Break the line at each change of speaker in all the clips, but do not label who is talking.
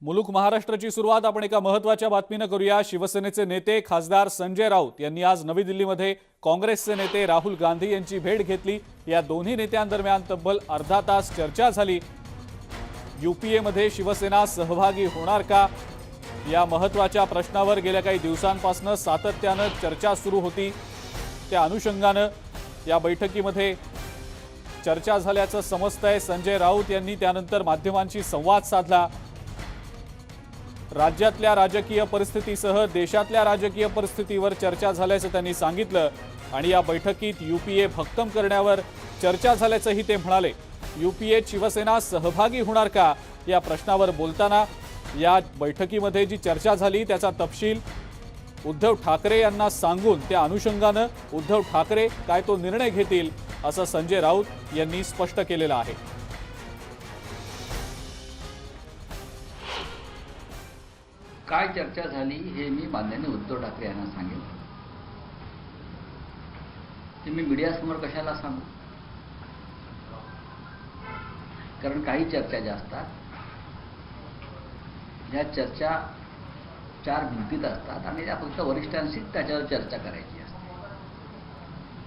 मुलुक महाराष्ट्राची सुरुवात आपण एका महत्त्वाच्या बातमीने करूया। शिवसेनेचे नेते खासदार संजय राऊत यांनी आज नवी दिल्लीमध्ये काँग्रेसचे नेते राहुल गांधी यांची भेट घेतली। या दोन्ही नेत्यांदरम्यान तब्बल अर्धा तास चर्चा झाली। यूपीएमध्ये शिवसेना सहभागी होणार का या महत्त्वाच्या प्रश्नावर गेल्या काही दिवसांपासून सातत्याने चर्चा सुरू होती। त्या अनुषंगाने या बैठकीमध्ये चर्चा झाल्याचं समजतंय। संजय राऊत यांनी त्यानंतर माध्यमांशी संवाद साधला। राज्यातल्या राजकीय परिस्थितीसह देशातल्या राजकीय परिस्थितीवर चर्चा झाल्याचं त्यांनी सांगितलं आणि या बैठकीत यूपीए भक्कम करण्यावर चर्चा झाल्याचंही ते म्हणाले। यूपीएत शिवसेना सहभागी होणार का या प्रश्नावर बोलताना या बैठकीमध्ये जी चर्चा झाली त्याचा तपशील उद्धव ठाकरे यांना सांगून त्या अनुषंगाने उद्धव ठाकरे काय तो निर्णय घेतील असं संजय राऊत यांनी स्पष्ट केलेलं आहे।
काय चर्चा झाली हे मी माननीय उद्धव ठाकरे यांना सांगेन। ते मी मीडियासमोर कशाला सांगू, कारण काही चर्चा ज्या असतात ह्या चर्चा चार भिंतीत असतात आणि त्या फक्त वरिष्ठांशीच त्याच्यावर चर्चा करायची असते।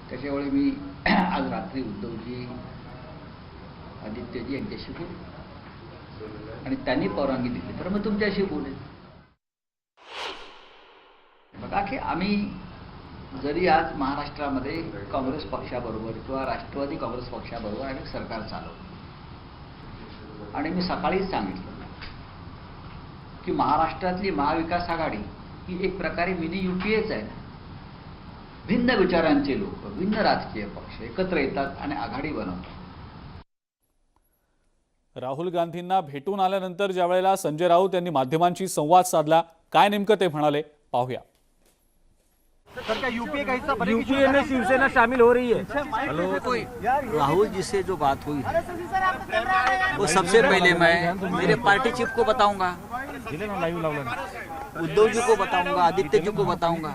त्याच्यामुळे मी आज रात्री उद्धवजी आदित्यजी यांच्याशी बोललो आणि त्यांनी परवानगी दिली तर मग तुमच्याशी बोलेन। बघा की आम्ही जरी आज महाराष्ट्रामध्ये काँग्रेस पक्षाबरोबर किंवा राष्ट्रवादी काँग्रेस पक्षाबरोबर आम्ही सरकार चालवतो आणि मी सकाळीच सांगितलं की महाराष्ट्रातली महाविकास आघाडी ही एक प्रकारे मिनी यूपीएच आहे। भिन्न विचारांचे लोक, भिन्न राजकीय पक्ष एकत्र येतात आणि आघाडी बनवतात।
राहुल गांधींना भेटून आल्यानंतर ज्या वेळेला संजय राऊत यांनी माध्यमांशी संवाद साधला, काय नेमकं ते म्हणाले पाहूया।
सर क्या यूपीए का हिस्सा बनेगी? यूपीए में शिवसेना शामिल हो रही है।
हेलो, राहुल जी से जो बात हुई है वो सबसे पहले मैं मेरे पार्टी चीफ को बताऊंगा, उद्धव जी को बताऊंगा, आदित्य जी को बताऊंगा,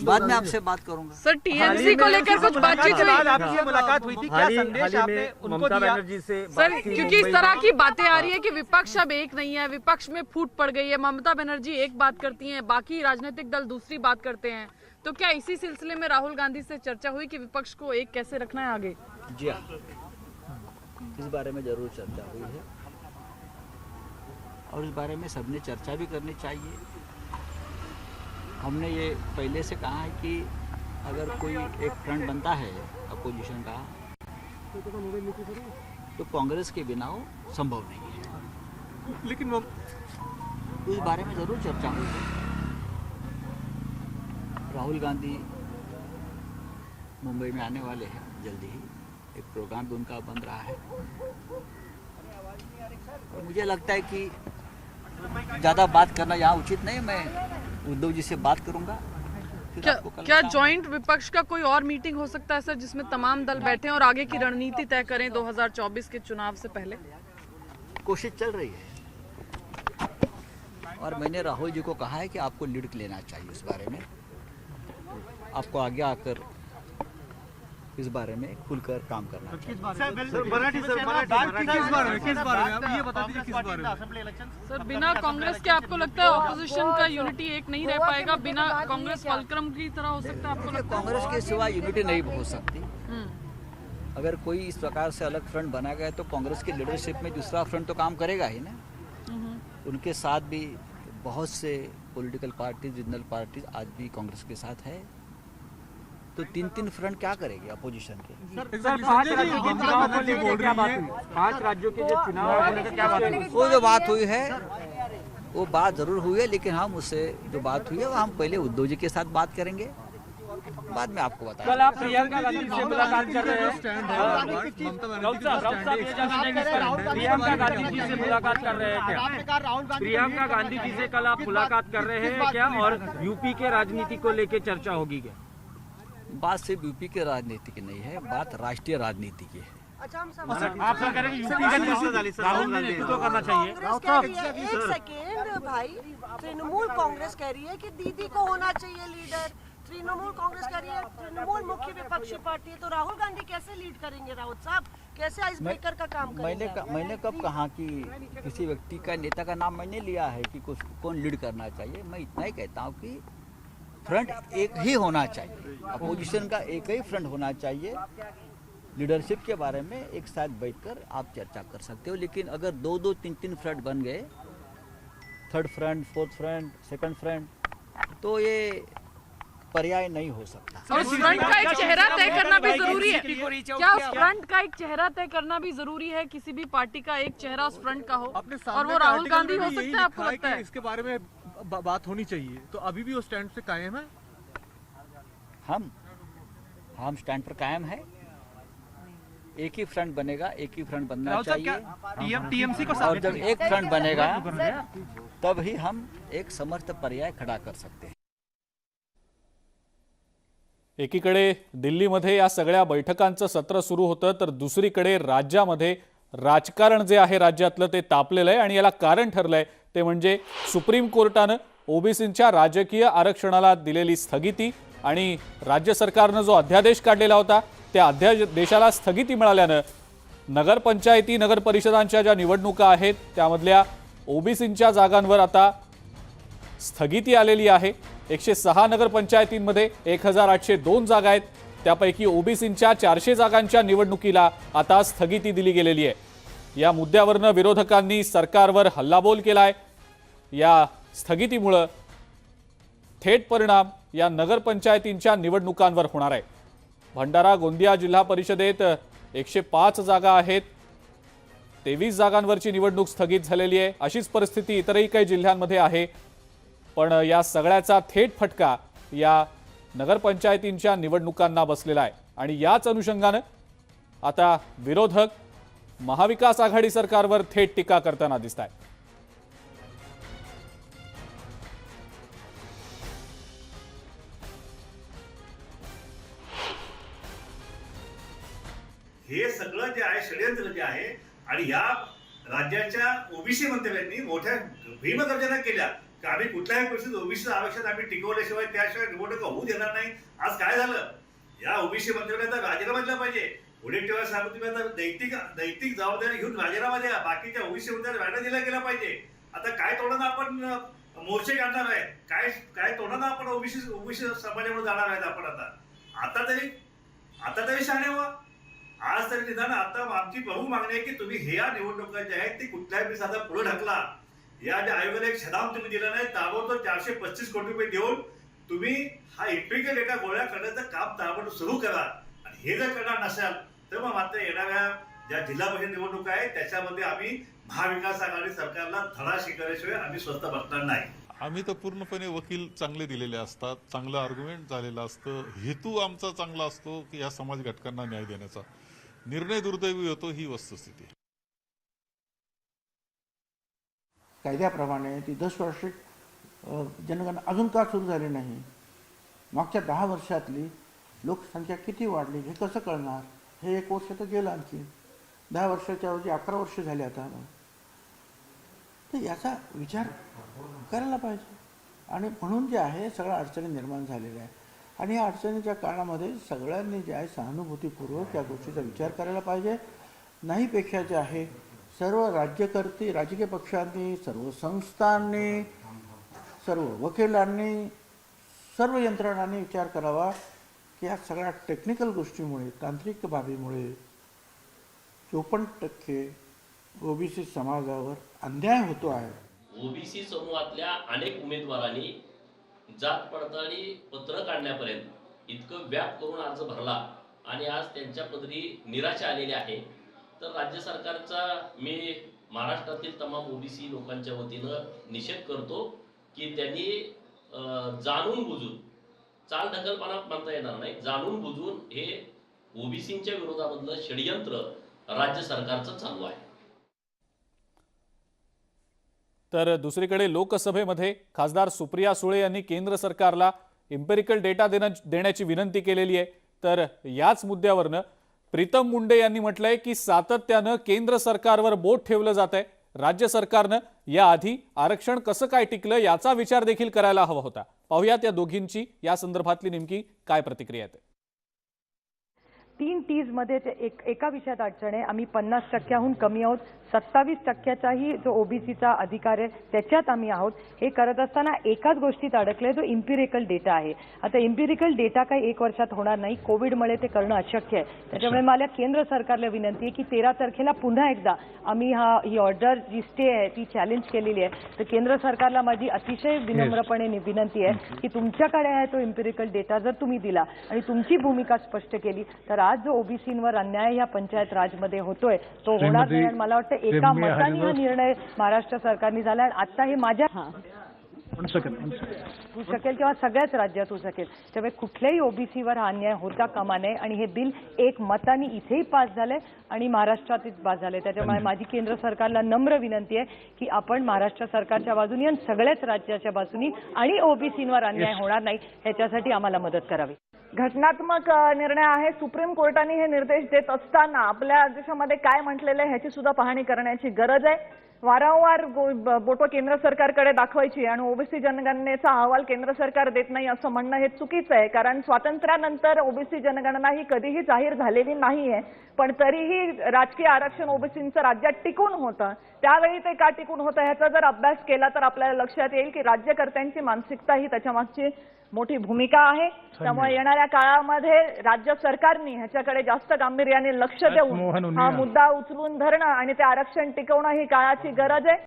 बाद में आपसे बात करूंगा।
सर टीएमसी को लेकर कुछ बातचीत हुई?
आपकी मुलाकात हुई थी, क्या संदेश आपने उनको दिया?
सर क्योंकि इस तरह की बातें आ रही है कि विपक्ष अब एक नहीं है, विपक्ष में फूट पड़ गई है। ममता बनर्जी एक बात करती हैं, बाकी राजनीतिक दल दूसरी बात करते हैं। तो क्या इसी सिलसिले में राहुल गांधी से चर्चा हुई कि विपक्ष को एक कैसे रखना है आगे?
जी हाँ, इस बारे में जरूर चर्चा हुई है और इस बारे में सबने चर्चा भी करनी चाहिए। हमने ये पहले से कहा है कि अगर कोई एक फ्रंट बनता है अपोजिशन का तो कांग्रेस के बिना वो संभव नहीं है, लेकिन वो इस बारे में जरूर चर्चा हुई है। राहुल गांधी मुंबई में आने वाले हैं जल्दी ही, एक प्रोग्राम भी उनका बन रहा है और मुझे लगता है कि ज़्यादा बात करना यहाँ उचित नहीं। मैं उद्धव जी से बात करूंगा।
क्या जॉइंट विपक्ष का कोई और मीटिंग हो सकता है सर, जिसमें तमाम दल बैठे और आगे की रणनीति तय करें 2024 के चुनाव से पहले?
कोशिश चल रही है और मैंने राहुल जी को कहा है कि आपको लीड लेना चाहिए इस बारे में, आपको आगे आकर इस बारे में खुलकर काम करना चाहिए।
सर बिना कांग्रेस के आपको लगता है ऑपोजिशन का यूनिटी एक नहीं रह पाएगा? बिना कांग्रेस फलक्रम की तरह हो सकता है आपको लगता है?
कांग्रेस के सिवा यूनिटी नहीं हो सकती। अगर कोई इस प्रकार से अलग फ्रंट बना गया तो कांग्रेस की लीडरशिप में दूसरा फ्रंट तो काम करेगा ही ना। उनके साथ भी बहुत से पॉलिटिकल पार्टीज, रीजनल पार्टीज आज भी कांग्रेस के साथ है, तो तीन फ्रंट क्या करेंगे अपोजिशन के?
सर 5 राज्यों के चुनाव को लेकर क्या बात हुई? 5 राज्यों के जो चुनाव को लेकर क्या बात हुई?
वो जो बात हुई है वो बात जरूर हुई है, लेकिन हम उससे जो बात हुई है वो हम पहले उद्धव जी के साथ बात करेंगे, बाद में आपको बताएंगे।
कल आप प्रियंका गांधी से मुलाकात कर रहे हैं, प्रियंका गांधी जी से मुलाकात कर रहे हैं क्या? प्रियंका गांधी जी से कल आप मुलाकात कर रहे हैं क्या? और यूपी के राजनीति को लेकर चर्चा होगी क्या?
बात सिर्फ यूपी के राजनीति की नहीं है, बात राष्ट्रीय राजनीति की है।
अच्छा, आप सर कह रहे हैं यूपी का राहुल गांधी नेतृत्व करना चाहिए।
एक सेकेंड भाई, तृणमूल कांग्रेस कह रही है कि दीदी को होना चाहिए लीडर, तृणमूल कांग्रेस कह रही है तृणमूल मुख्य विपक्षी पार्टी है, तो राहुल गांधी कैसे लीड करेंगे? राउत साहब कैसे आइस ब्रेकर का काम करेंगे?
मैंने कब कहा कि किसी व्यक्ति का नेता का नाम मैंने लिया है कि कौन लीड करना चाहिए। मैं इतना ही कहता हूँ कि फ्रंट एक ही होना चाहिए, अपोजिशन का एक ही फ्रंट होना चाहिए। लीडरशिप के बारे में एक साथ बैठकर आप चर्चा कर सकते हो, लेकिन अगर दो दो तीन तीन फ्रंट बन गए, third front, fourth front, second front, तो ये पर्याय नहीं हो सकता।
और फ्रंट का एक चेहरा तय करना भी जरूरी है। क्या फ्रंट का एक चेहरा तय करना भी जरूरी है? किसी भी पार्टी का एक चेहरा उस फ्रंट का हो, और वो राहुल गांधी हो सकता है, आपको लगता है?
इसके बारे में बात होनी चाहिए, तो अभी भी वो स्टैंड से कायम है?
हम स्टैंड पर कायम है। एक ही फ्रंट बनेगा, एक ही फ्रंट बनना चाहिए।
टीएमसी को
और जब एक फ्रंट बनेगा तब ही हम एक समर्थ पर्याय खड़ा कर सकते हैं।
एकीकडे दिल्लीमध्ये या सगळ्या बैठकांचं सत्र सुरू होतं, तर दुसरीकडे राज्यामध्ये राजकारण जे आहे राज्यातलं ते तापलेलं आहे। आणि याला कारण ठरलंय ते म्हणजे सुप्रीम कोर्टानं ओबीसींच्या राजकीय आरक्षणाला दिलेली स्थगिती आणि राज्य सरकारनं जो अध्यादेश काढलेला होता त्या अध्यादेशाला स्थगिती मिळाल्यानं नगरपंचायती नगर परिषदांच्या ज्या निवडणुका आहेत त्यामधल्या ओबीसींच्या जागांवर आता स्थगिती आलेली आहे। 106 नगरपंचायतींमध्ये 1802 जागा आहेत, त्यापैकी ओबीसींच्या 400 जागांच्या निवडणुकीला आता स्थगिती दिली गेलेली आहे। या मुद्द्यावरनं विरोधकांनी सरकारवर हल्लाबोल केलाय। या स्थगितीमुळे थेट परिणाम या नगरपंचायतींच्या निवडणुकांवर होणार आहे। भंडारा गोंदिया जिल्हा परिषदेत 105 जागा आहेत, 23 जागांवरची निवडणूक स्थगित झालेली आहे। अशीच परिस्थिती इतरही काही जिल्ह्यांमध्ये आहे, पण या सगळ्याचा थेट फटका या नगरपंचायतींच्या निवडणुकांना बसलेला आहे। आणि याच अनुषंगाने आता विरोधक महाविकास आघाडी सरकारवर थेट टीका करताना दिसत आहेत।
हे सगळं जे आहे षडयंत्र जे आहे, आणि या राज्याच्या ओबीसी मंत्र्यांनी मोठ्या भीमगर्जना केल्या की आम्ही कुठल्याही परिस्थितीत ओबीसी आरक्षण आम्ही टिकवल्याशिवाय त्याशिवाय निवडणुका होऊ देणार नाही। आज काय झालं? या ओबीसी मंत्र्यांनी आता राजीनामा दिला पाहिजे। वडेट्टीवार साहेब तुम्ही आता नैतिक जबाबदारी घेऊन राजीनामा द्या। बाकीच्या ओबीसी मंत्र्यांना राजीनामा दिला गेला पाहिजे। आता काय तोडणं आपण मोर्चे काढणार आहे, काय तोडणं आपण ओबीसी समाजामध्ये जाणार आहेत आपण आता तरी शहाणे व्हा। आज तरी निदान आता आमची प्रमुख मागणी आहे की तुम्ही हे या निवडणुका ज्या आहेत ती कुठल्याही साधा पुढे ढकला। या ज्या आयोगाला एक छदाम तुम्ही दिला नाही, ताबडतोब 435 कोटी रुपये देऊन तुम्ही हा इम्पिरिकल डेटा गोळा करण्याचं काम ताबडतोब सुरू करा। आणि हे जर करणार नसाल तर मग मात्र येणाऱ्या ज्या जिल्हा परिषद निवडणुका आहेत त्याच्यामध्ये आम्ही महाविकास आघाडी सरकारला धडा शिकवल्याशिवाय आम्ही स्वस्त बसणार नाही।
आम्ही तर पूर्णपणे वकील चांगले दिलेले असतात, चांगलं आर्ग्युमेंट झालेलं असतं, हेतू आमचा चांगला असतो की या समाज घटकांना न्याय देण्याचा। निर्णय दुर्दैवी होतो ही वस्तुस्थिती।
कायद्याप्रमाणे ती 10 वर्षे जनगणना अजून का सुरू झाली नाही? मागच्या 10 वर्षातली लोकसंख्या किती वाढली हे कसं कळणार? हे 1 वर्ष तर गेलं, आणखी 10 वर्षाच्या ऐवजी 11 वर्ष झाले आता। तर याचा विचार करायला पाहिजे। आणि म्हणून जे आहे सगळ्या अडचणी निर्माण झालेल्या आहे। आणि या अडचणीच्या काळामध्ये सगळ्यांनी जे आहे सहानुभूतीपूर्वक या गोष्टीचा विचार करायला पाहिजे। नाहीपेक्षा जे आहे सर्व राज्यकर्ते, राजकीय पक्षांनी, सर्व संस्थांनी, सर्व वकिलांनी, सर्व यंत्रणांनी विचार करावा की या सगळ्या टेक्निकल गोष्टीमुळे, तांत्रिक बाबीमुळे 54% ओबीसी समाजावर अन्याय होतो आहे।
ओबीसी समूहातल्या अनेक उमेदवारांनी जात पडताळणी पत्र काढण्यापर्यंत इतकं व्याप करून अर्ज भरला आणि आज त्यांच्या पदरी निराशा आलेली आहे। तर राज्य सरकारचा मी महाराष्ट्रातील तमाम ओबीसी लोकांच्या वतीनं निषेध करतो की त्यांनी जाणून बुजून, चाल ढकलपणा म्हणता येणार नाही, जाणून बुजून हे ओबीसींच्या विरोधामधलं षडयंत्र राज्य सरकारचं चालू आहे।
तर दुसरीकडे लोकसभेमध्ये खासदार सुप्रिया सुळे यांनी केंद्र सरकारला इम्पेरिकल डेटा देण्याची विनंती केलेली आहे। तर याच मुद्द्यावरनं प्रीतम मुंडे यांनी म्हटलंय की सातत्यानं केंद्र सरकारवर बोट ठेवलं जात आहे। राज्य सरकारनं याआधी आरक्षण कसं काय टिकलं याचा विचार देखील करायला हवा होता. पाहुयात या दोघींची या संदर्भातली नेमकी काय प्रतिक्रिया आहे.
3 Ts मध्ये एका विषयात अडचण आहे. आम्ही 50% कमी आहोत. 27%चाही जो ओबीसीचा अधिकार आहे त्याच्यात आम्ही आहोत. हे करत असताना एकाच गोष्टीत अडकले, जो इम्पिरिकल डेटा आहे. आता इम्पिरिकल डेटा काही 1 वर्षात होणार नाही. कोविडमुळे ते करणं अशक्य आहे. त्याच्यामुळे मला केंद्र सरकारला विनंती आहे की 13 तारखेला पुन्हा एकदा आम्ही ही ऑर्डर जी स्टे आहे ती चॅलेंज केलेली आहे. तर केंद्र सरकारला माझी अतिशय विनम्रपणे विनंती आहे की तुमच्याकडे आहे तो इम्पिरिकल डेटा जर तुम्ही दिला आणि तुमची भूमिका स्पष्ट केली तर आज जो ओबीसींवर अन्याय या पंचायत राजमध्ये होतोय तो होणार नाही. आणि मला वाटतं एका मताने हा निर्णय महाराष्ट्र सरकारने झाला आणि आता हे माझ्या होऊ शकेल किंवा सगळ्याच राज्यात होऊ शकेल. त्यामुळे कुठल्याही ओबीसीवर हा अन्याय होता कामा नये आणि हे बिल एक मताने इथेही पास झालंय आणि महाराष्ट्रातच पास झालंय. त्याच्यामुळे माझी केंद्र सरकारला नम्र विनंती आहे की आपण महाराष्ट्र सरकारच्या बाजूनी आणि सगळ्याच राज्याच्या बाजूनी आणि ओबीसींवर अन्याय होणार नाही ह्याच्यासाठी आम्हाला मदत करावी.
घटनात्मक निर्णय आहे. सुप्रीम कोर्टाने हे निर्देश देत असताना आपल्या आदेशामध्ये काय म्हटलेलं आहे ह्याची सुद्धा पाहणी करण्याची गरज आहे. वारंवार बोटो केंद्र सरकारकडे दाखवायची आणि ओबीसी जनगणनेचा अहवाल केंद्र सरकार देत नाही असं म्हणणं हे चुकीचं आहे. कारण स्वातंत्र्यानंतर ओबीसी जनगणना ही कधीही जाहीर झालेली नाहीये, पण तरीही राजकीय आरक्षण ओबीसींचं राज्यात टिकून होतं. त्यावेळी ते का टिकून होतं ह्याचा जर अभ्यास केला तर आपल्याला लक्षात येईल की राज्यकर्त्यांची मानसिकता ही त्याच्यामागची मोठी भूमिका आहे. त्यामुळे येणाऱ्या काळामध्ये राज्य सरकारने ह्याच्याकडे जास्त गांभीर्याने लक्ष देऊन हा मुद्दा उचलून धरणं आणि ते आरक्षण टिकवणं ही काळाची गरज आहे.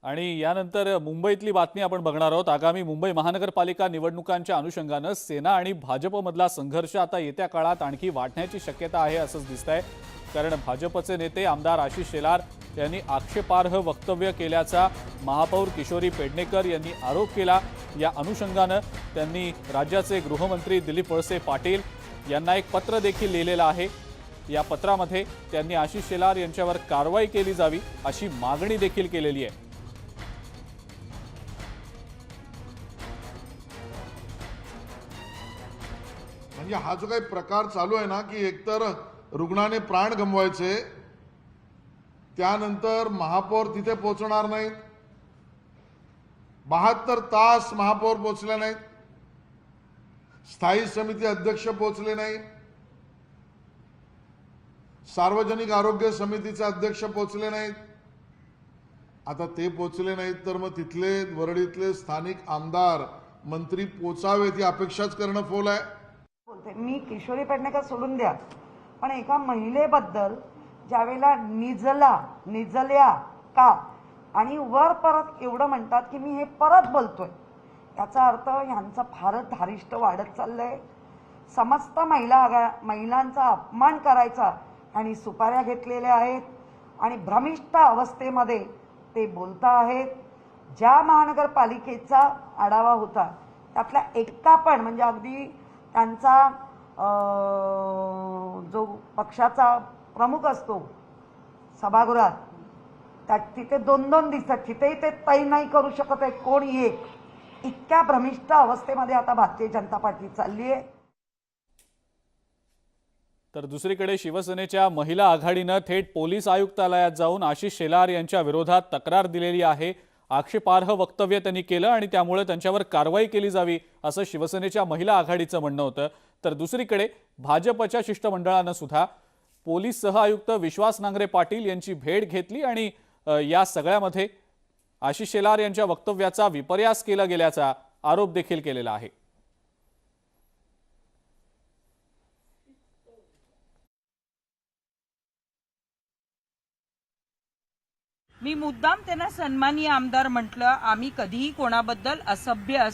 आणि यानंतर मुंबईतली बातमी आपण बघणार आहोत. आगामी मुंबई महानगरपालिका निवडणुकांच्या अनुषंगानं सेना आणि भाजपमधला संघर्ष आता येत्या काळात आणखी वाढण्याची शक्यता आहे असंच दिसतंय. कारण भाजपचे नेते आमदार आशिष शेलार यांनी आक्षेपार्ह वक्तव्य केल्याचा महापौर किशोरी पेडणेकर यांनी आरोप केला. या अनुषंगानं त्यांनी राज्याचे गृहमंत्री दिलीप वळसे पाटील यांना एक पत्र देखील लिहिलेलं आहे. या पत्रामध्ये त्यांनी आशिष शेलार यांच्यावर कारवाई केली जावी अशी मागणी देखील केलेली आहे.
म्हणजे हा जो काही प्रकार चालू आहे ना की एकतर रुग्णाने प्राण गमवायचे, त्यानंतर महापौर तिथे पोहोचणार नाहीत, 72 तास महापौर पोहोचले नाहीत, स्थायी समिती अध्यक्ष पोहोचले नाहीत, सार्वजनिक आरोग्य समितीचे अध्यक्ष पोहोचले नाहीत. आता ते पोहोचले नाहीत तर मग तिथले वरळीतले स्थानिक आमदार मंत्री पोचावेत ही अपेक्षाच करणं फोल आहे.
मी किशोरी पेडणेकर सोडून द्या, पण एका महिलेबद्दल ज्यावेळेला निजल्या का आणि वर परत एवढं म्हणतात की मी हे परत बोलतोय, याचा अर्थ ह्यांचा फारच धारिष्ट वाढत चाललंय. समस्त महिलांचा अपमान करायचा आणि सुपाऱ्या घेतलेल्या आहेत आणि भ्रमिष्ट अवस्थेमध्ये ते बोलता आहेत. ज्या महानगरपालिकेचा आढावा होता त्यातला एकटा पण म्हणजे अगदी त्यांचा जो पक्षाचा प्रमुख असतो सभागृहात त्या तिथे 2-2 दिसतात, तिथेही ते तै नाही करू शकत आहे कोणी एक. इतक्या भ्रमिष्ट अवस्थेमध्ये आता भारतीय जनता पार्टी चालली आहे.
तर दुसरीकडे शिवसेनेच्या महिला आघाडीनं थेट पोलीस आयुक्तालयात जाऊन आशिष शेलार यांच्या विरोधात तक्रार दिलेली आहे. आक्षेपार्ह वक्तव्य त्यांनी केलं आणि त्यामुळे त्यांच्यावर कारवाई केली जावी असं शिवसेनेच्या महिला आघाडीचं म्हणणं होतं. तर दुसरीकडे भाजपच्या शिष्टमंडळानं सुद्धा पोलीस सहआयुक्त विश्वास नांगरे पाटील यांची भेट घेतली आणि या सगळ्यामध्ये आशिष शेलार यांच्या वक्तव्याचा विपर्यास केला गेल्याचा आरोप देखील केलेला आहे.
मी मुद्दाम त्यांना सन्माननीय आमदार म्हटलं. आम्ही कधीही कोणाबद्दल असभ्य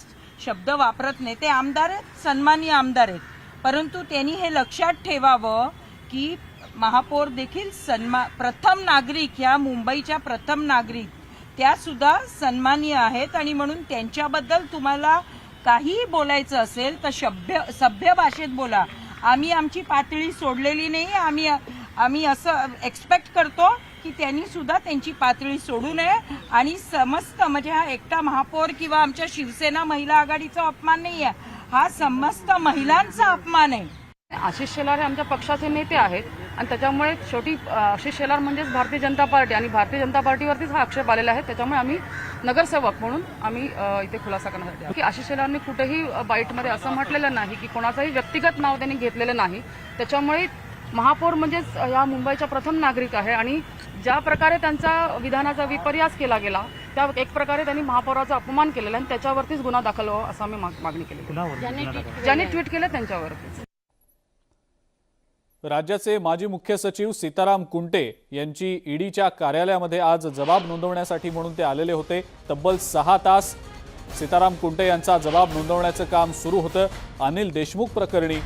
शब्द वापरत नाही. ते आमदार आहेत, सन्माननीय आमदार आहेत, परंतु त्यांनी हे लक्षात ठेवावं की महापौर देखील प्रथम नागरिक, या मुंबईच्या प्रथम नागरिक त्या सुद्धा सन्माननीय आहेत आणि म्हणून त्यांच्याबद्दल तुम्हाला काहीही बोलायचं असेल तर सभ्य भाषेत बोला. आम्ही आमची पातळी सोडलेली नाही. आम्ही असं एक्सपेक्ट करतो की त्यांनी सुद्धा त्यांची पातळी सोडू नये आणि समस्त म्हणजे हा एकटा महापौर किंवा आमच्या शिवसेना महिला आघाडीचा अपमान नाही आहे, हा समस्त महिलांचा अपमान आहे.
आशिष शेलार हे आमच्या पक्षाचे नेते आहेत आणि त्याच्यामुळे शेवटी आशिष शेलार म्हणजेच भारतीय जनता पार्टी आणि भारतीय जनता पार्टीवरतीच हा आक्षेप आलेला आहे. त्याच्यामुळे आम्ही नगरसेवक म्हणून आम्ही इथे खुलासा करण्यासाठी आलो की आशिष शेलारने कुठेही बाईटमध्ये असं म्हटलेलं नाही की कोणाचंही व्यक्तिगत नाव त्यांनी घेतलेलं नाही. त्याच्यामुळे महापौर म्हणजेच या मुंबईच्या प्रथम नागरिक आहे आणि ज्या प्रकारे त्यांचा विधानाचा विपर्यास केला गेला त्या एक प्रकारे त्यांनी महापौराचा अपमान केलेला आणि त्याच्यावरतीच गुन्हा दाखल व्हावा असं आम्ही मागणी केली. ज्यांनी ट्विट केलं त्यांच्यावरतीच.
राज्याचे माजी मुख्य सचिव सीताराम कुंटे यांची ईडीच्या कार्यालयामध्ये आज जबाब नोंदवण्यासाठी म्हणून ते आलेले होते. तब्बल 6 तास सीताराम कुंटे यांचा जबाब नोंदवण्याचं काम सुरू होतं. अनिल देशमुख प्रकरणी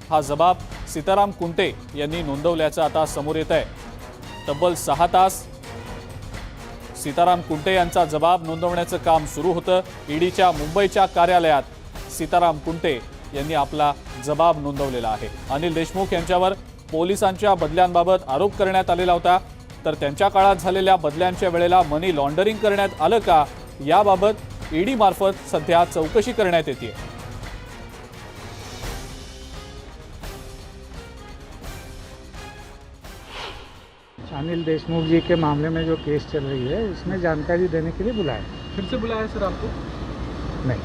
हा जबाब सीताराम कुंटे यांनी नोंदवल्याचं आता समोर येत आहे. तब्बल 6 तास सीताराम कुंटे यांचा जबाब नोंदवण्याचं काम सुरू होतं. ईडीच्या मुंबईच्या कार्यालयात सीताराम कुंटे यांनी आपला जबाब नोंदवलेला आहे. अनिल देशमुख यांच्यावर पोलिसांच्या बदल्यांबाबत आरोप करण्यात आलेला होता. तर त्यांच्या काळात झालेल्या बदल्यांच्या वेळेला मनी लॉन्डरिंग करण्यात आलं का याबाबत ईडी मार्फत सध्या चौकशी करण्यात येते.
अनिल देशमुख जी के मामले में जो केस चल रही है इसमें जानकारी देने के लिए बुलाया.
फिर से बुलाया सर आपको?
नहीं.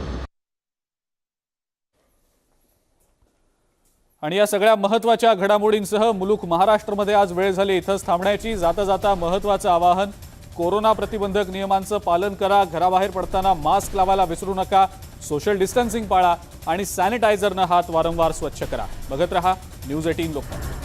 आणि या सगळ्या महत्त्वाच्या घडामोडींसह मुलूक महाराष्ट्रामध्ये आज वेळ झाली इथंच थांबण्याची. जाता जाता महत्त्वाचं आवाहन, कोरोना प्रतिबंधक नियमांचं पालन करा. घराबाहेर पडताना मास्क लावायला विसरू नका. सोशल डिस्टन्सिंग पाळा आणि सॅनिटायझरनं हात वारंवार स्वच्छ करा. बघत रहा न्यूज 18 लोकमत.